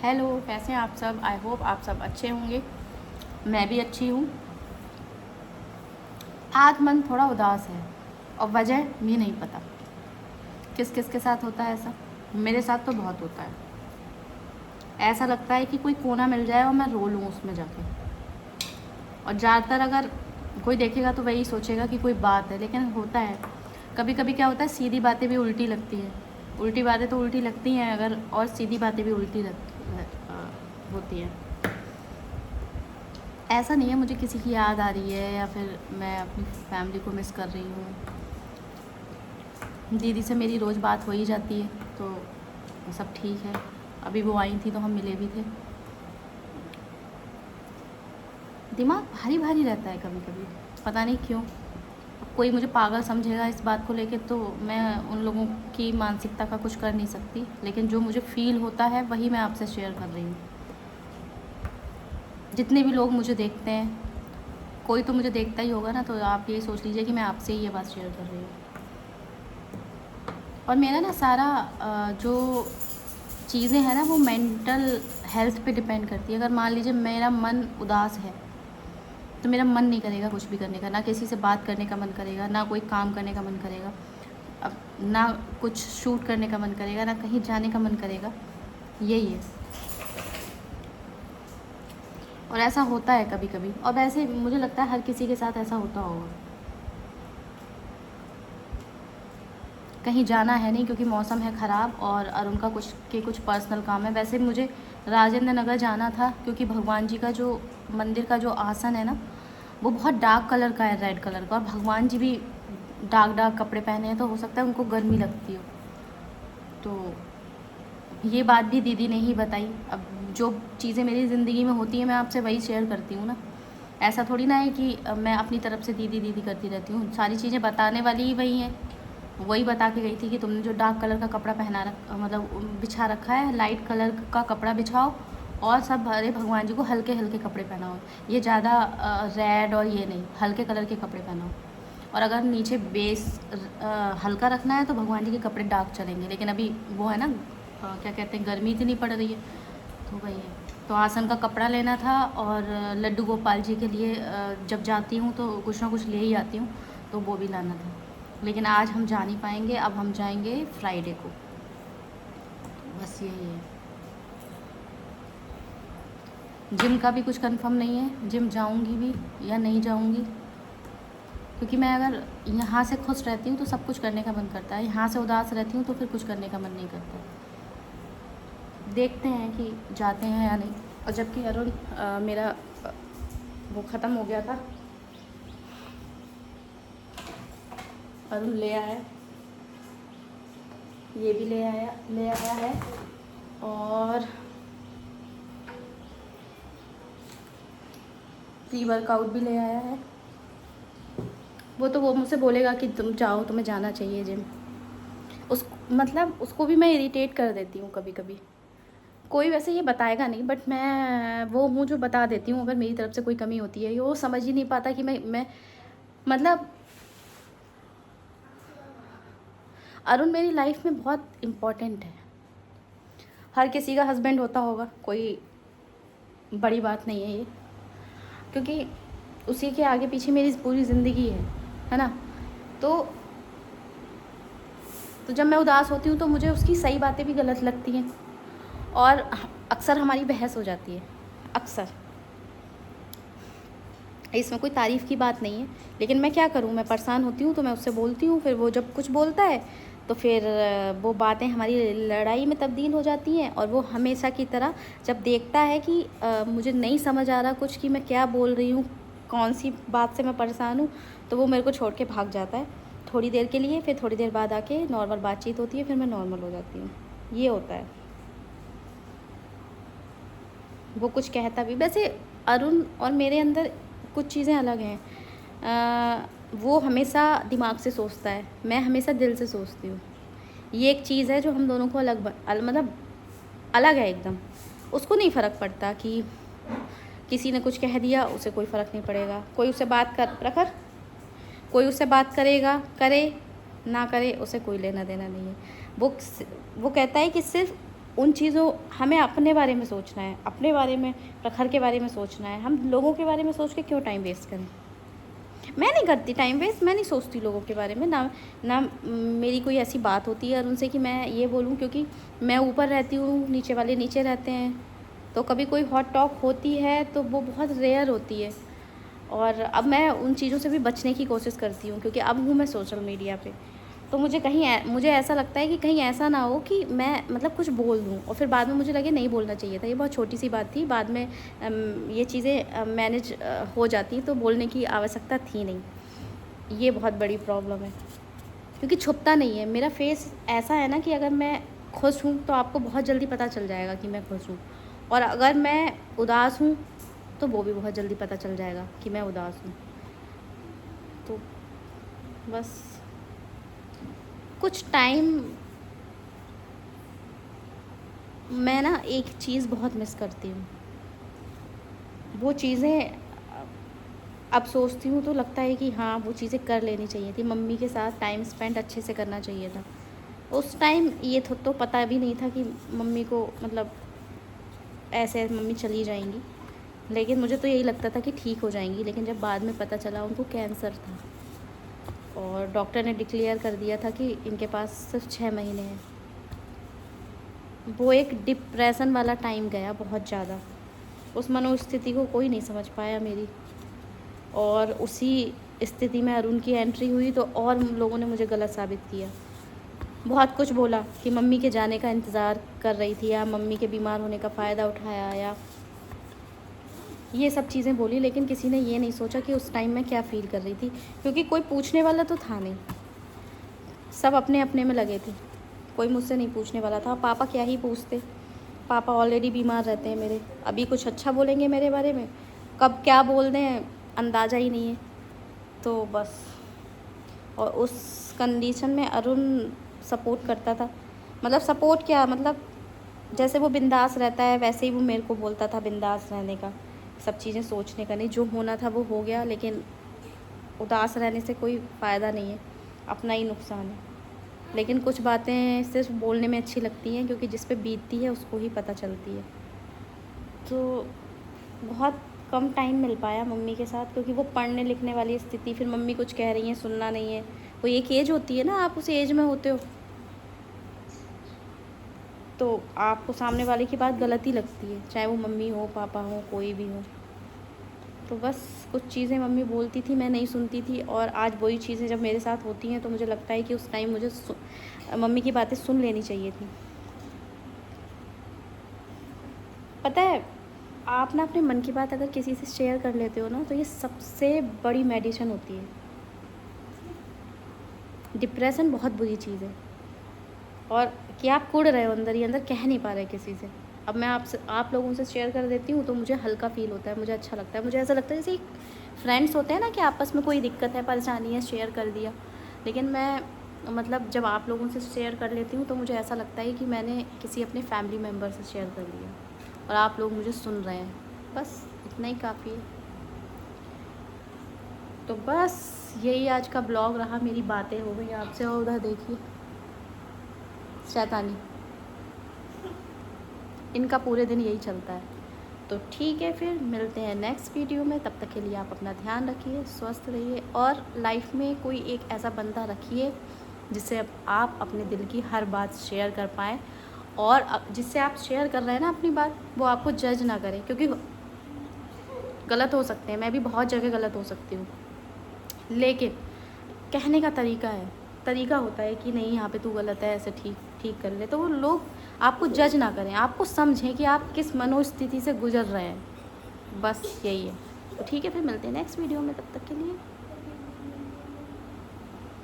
Hello, कैसे हैं आप सब। आई होप आप सब अच्छे होंगे। मैं भी अच्छी हूँ। आज मन थोड़ा उदास है और वजह भी नहीं पता। किस किस के साथ होता है ऐसा। मेरे साथ तो बहुत होता है। ऐसा लगता है कि कोई कोना मिल जाए और मैं रो लूँ उसमें जाके। और ज़्यादातर अगर कोई देखेगा तो वही सोचेगा कि कोई बात है, लेकिन होता है। कभी कभी क्या होता है, सीधी बातें भी उल्टी लगती हैं। उल्टी बातें तो उल्टी लगती हैं अगर, और सीधी बातें भी उल्टी होती हैं। ऐसा नहीं है मुझे किसी की याद आ रही है या फिर मैं अपनी फैमिली को मिस कर रही हूँ। दीदी से मेरी रोज़ बात हो ही जाती है तो सब ठीक है। अभी वो आई थी तो हम मिले भी थे। दिमाग भारी भारी रहता है कभी कभी, पता नहीं क्यों। अब कोई मुझे पागल समझेगा इस बात को लेके तो मैं उन लोगों की मानसिकता का कुछ कर नहीं सकती, लेकिन जो मुझे फ़ील होता है वही मैं आपसे शेयर कर रही हूँ। जितने भी लोग मुझे देखते हैं, कोई तो मुझे देखता ही होगा ना, तो आप ये सोच लीजिए कि मैं आपसे ही ये बात शेयर कर रही हूँ। और मेरा ना सारा जो चीज़ें हैं ना वो मेंटल हेल्थ पे डिपेंड करती है। अगर मान लीजिए मेरा मन उदास है तो मेरा मन नहीं करेगा कुछ भी करने का, ना किसी से बात करने का मन करेगा, ना कोई काम करने का मन करेगा, अब ना कुछ शूट करने का मन करेगा, ना कहीं जाने का मन करेगा। यही है। और ऐसा होता है कभी कभी, और वैसे मुझे लगता है हर किसी के साथ ऐसा होता होगा। कहीं जाना है नहीं क्योंकि मौसम है ख़राब और अरुण का कुछ पर्सनल काम है। वैसे मुझे राजेंद्र नगर जाना था क्योंकि भगवान जी का जो मंदिर का जो आसन है ना वो बहुत डार्क कलर का है, रेड कलर का, और भगवान जी भी डार्क डार्क कपड़े पहने हैं तो हो सकता है उनको गर्मी लगती हो। तो ये बात भी दीदी ने ही बताई। अब जो चीज़ें मेरी ज़िंदगी में होती हैं मैं आपसे वही शेयर करती हूँ ना। ऐसा थोड़ी ना है कि मैं अपनी तरफ से दीदी दीदी करती रहती हूँ। सारी चीज़ें बताने वाली ही वही हैं। वही बता के गई थी कि तुमने जो डार्क कलर का कपड़ा मतलब बिछा रखा है, लाइट कलर का कपड़ा बिछाओ और सब भरे भगवान जी को हल्के हल्के कपड़े पहनाओ। ये ज़्यादा रेड और ये नहीं, हल्के कलर के कपड़े पहनाओ। और अगर नीचे बेस हल्का रखना है तो भगवान जी के कपड़े डार्क चलेंगे। लेकिन अभी वो है ना, क्या कहते हैं, गर्मी इतनी पड़ रही है तो वही है। तो आसन का कपड़ा लेना था और लड्डू गोपाल जी के लिए जब जाती हूँ तो कुछ ना कुछ ले ही आती हूँ, तो वो भी लाना था। लेकिन आज हम जा नहीं पाएंगे, अब हम जाएंगे फ्राइडे को। बस यही है। जिम का भी कुछ कंफर्म नहीं है, जिम जाऊंगी भी या नहीं जाऊंगी, क्योंकि मैं अगर यहाँ से खुश रहती हूँ तो सब कुछ करने का मन करता है, यहाँ से उदास रहती हूँ तो फिर कुछ करने का मन नहीं करता। देखते हैं कि जाते हैं या नहीं। और जबकि अरुण मेरा वो ख़त्म हो गया था, अरुण ले आया, ये भी ले आया है और प्री वर्कआउट भी ले आया है। वो मुझसे बोलेगा कि तुम जाओ, तुम्हें जाना चाहिए जिम। मतलब उसको भी मैं इरिटेट कर देती हूँ कभी कभी। कोई वैसे ये बताएगा नहीं, बट मैं वो हूँ जो बता देती हूँ अगर मेरी तरफ से कोई कमी होती है। वो समझ ही नहीं पाता कि मैं मतलब अरुण मेरी लाइफ में बहुत इम्पोर्टेंट है। हर किसी का हस्बैंड होता होगा, कोई बड़ी बात नहीं है ये, क्योंकि उसी के आगे पीछे मेरी पूरी ज़िंदगी है ना। तो जब मैं उदास होती हूँ तो मुझे उसकी सही बातें भी गलत लगती हैं और अक्सर हमारी बहस हो जाती है। अक्सर, इसमें कोई तारीफ़ की बात नहीं है, लेकिन मैं क्या करूँ, मैं परेशान होती हूँ तो मैं उससे बोलती हूँ। फिर वो जब कुछ बोलता है तो फिर वो बातें हमारी लड़ाई में तब्दील हो जाती हैं। और वो हमेशा की तरह जब देखता है कि मुझे नहीं समझ आ रहा कुछ कि मैं क्या बोल रही हूँ, कौन सी बात से मैं परेशान हूँ, तो वो मेरे को छोड़ के भाग जाता है थोड़ी देर के लिए। फिर थोड़ी देर बाद आके नॉर्मल बातचीत होती है, फिर मैं नॉर्मल हो जाती हूँ। ये होता है। वो कुछ कहता भी, वैसे अरुण और मेरे अंदर कुछ चीज़ें अलग हैं। वो हमेशा दिमाग से सोचता है, मैं हमेशा दिल से सोचती हूँ। ये एक चीज़ है जो हम दोनों को मतलब अलग है एकदम। उसको नहीं फ़र्क पड़ता कि किसी ने कुछ कह दिया, उसे कोई फ़र्क नहीं पड़ेगा। कोई उससे बात कर कोई उससे बात करेगा, करे ना करे, उसे कोई लेना देना नहीं है। वो कहता है कि सिर्फ उन चीज़ों हमें अपने बारे में सोचना है, अपने बारे में, प्रखर के बारे में सोचना है। हम लोगों के बारे में सोच के क्यों टाइम वेस्ट करें? मैं नहीं करती टाइम वेस्ट, मैं नहीं सोचती लोगों के बारे में। ना मेरी कोई ऐसी बात होती है उनसे कि मैं ये बोलूँ, क्योंकि मैं ऊपर रहती हूँ, नीचे वाले नीचे रहते हैं। तो कभी कोई हॉट टॉक होती है तो वो बहुत रेयर होती है। और अब मैं उन चीज़ों से भी बचने की कोशिश करती हूँ, क्योंकि अब हूँ मैं सोशल मीडिया पे। तो मुझे ऐसा लगता है कि कहीं ऐसा ना हो कि मैं मतलब कुछ बोल दूँ और फिर बाद में मुझे लगे नहीं बोलना चाहिए था, ये बहुत छोटी सी बात थी, बाद में ये चीज़ें मैनेज हो जाती, तो बोलने की आवश्यकता थी नहीं। ये बहुत बड़ी प्रॉब्लम है, क्योंकि छुपता नहीं है। मेरा फेस ऐसा है ना कि अगर मैं खुश हूँ तो आपको बहुत जल्दी पता चल जाएगा कि मैं खुश हूँ, और अगर मैं उदास हूँ तो वो भी बहुत जल्दी पता चल जाएगा कि मैं उदास हूँ। तो बस कुछ टाइम मैं ना एक चीज़ बहुत मिस करती हूँ। वो चीज़ें अब सोचती हूँ तो लगता है कि हाँ, वो चीज़ें कर लेनी चाहिए थी। मम्मी के साथ टाइम स्पेंड अच्छे से करना चाहिए था। उस टाइम ये तो पता भी नहीं था कि मम्मी को मतलब ऐसे मम्मी चली जाएंगी, लेकिन मुझे तो यही लगता था कि ठीक हो जाएंगी। लेकिन जब बाद में पता चला उनको कैंसर था, और डॉक्टर ने डिक्लेयर कर दिया था कि इनके पास सिर्फ 6 महीने हैं। वो एक डिप्रेशन वाला टाइम गया बहुत ज़्यादा। उस मनोस्थिति को कोई नहीं समझ पाया मेरी, और उसी स्थिति में अरुण की एंट्री हुई तो और लोगों ने मुझे गलत साबित किया। बहुत कुछ बोला कि मम्मी के जाने का इंतज़ार कर रही थी, या मम्मी के बीमार होने का फ़ायदा उठाया, या ये सब चीज़ें बोली। लेकिन किसी ने ये नहीं सोचा कि उस टाइम मैं क्या फ़ील कर रही थी, क्योंकि कोई पूछने वाला तो था नहीं। सब अपने अपने में लगे थे, कोई मुझसे नहीं पूछने वाला था। पापा क्या ही पूछते, पापा ऑलरेडी बीमार रहते हैं मेरे। अभी कुछ अच्छा बोलेंगे मेरे बारे में, कब क्या बोल दें अंदाज़ा ही नहीं है। तो बस, और उस कंडीशन में अरुण सपोर्ट करता था। मतलब सपोर्ट क्या, मतलब जैसे वो बिंदास रहता है वैसे ही वो मेरे को बोलता था बिंदास रहने का, सब चीज़ें सोचने का नहीं। जो होना था वो हो गया, लेकिन उदास रहने से कोई फ़ायदा नहीं है, अपना ही नुकसान है। लेकिन कुछ बातें सिर्फ बोलने में अच्छी लगती हैं, क्योंकि जिस पे बीतती है उसको ही पता चलती है। तो बहुत कम टाइम मिल पाया मम्मी के साथ, क्योंकि वो पढ़ने लिखने वाली स्थिति, फिर मम्मी कुछ कह रही हैं सुनना नहीं है। वो एक एज होती है ना, आप उस एज में होते हो तो आपको सामने वाले की बात गलत ही लगती है, चाहे वो मम्मी हो, पापा हो, कोई भी हो। तो बस कुछ चीज़ें मम्मी बोलती थी मैं नहीं सुनती थी, और आज वही चीज़ें जब मेरे साथ होती हैं तो मुझे लगता है कि उस टाइम मुझे मम्मी की बातें सुन लेनी चाहिए थी। पता है, आप ना अपने मन की बात अगर किसी से शेयर कर लेते हो ना, तो ये सबसे बड़ी मेडिसिन होती है। डिप्रेशन बहुत बुरी चीज़ है, और कि आप कुढ़ रहे हो अंदर ही अंदर, कह नहीं पा रहे किसी से। अब मैं आप लोगों से शेयर कर देती हूँ तो मुझे हल्का फ़ील होता है, मुझे अच्छा लगता है। मुझे ऐसा लगता है जैसे फ्रेंड्स होते हैं ना, कि आपस में कोई दिक्कत है, परेशानी है, शेयर कर दिया। लेकिन मैं मतलब जब आप लोगों से शेयर कर लेती हूँ तो मुझे ऐसा लगता है कि मैंने किसी अपने फैमिली मेम्बर से शेयर कर लिया, और आप लोग मुझे सुन रहे हैं। बस इतना ही काफ़ी है। तो बस यही आज का ब्लॉग रहा, मेरी बातें हो गई आपसे। और उधर देखिए शैतानी, इनका पूरे दिन यही चलता है। तो ठीक है, फिर मिलते हैं नेक्स्ट वीडियो में। तब तक के लिए आप अपना ध्यान रखिए, स्वस्थ रहिए, और लाइफ में कोई एक ऐसा बंदा रखिए जिससे आप अपने दिल की हर बात शेयर कर पाएँ, और जिससे आप शेयर कर रहे हैं ना अपनी बात, वो आपको जज ना करे, क्योंकि गलत हो सकते हैं। मैं भी बहुत जगह गलत हो सकती हूँ, लेकिन कहने का तरीका होता है कि नहीं यहाँ पे तू गलत है, ऐसे ठीक कर ले। तो वो लोग आपको जज ना करें, आपको समझें कि आप किस मनोस्थिति से गुजर रहे हैं। बस यही है। तो ठीक है, फिर मिलते हैं नेक्स्ट वीडियो में। तब तक के लिए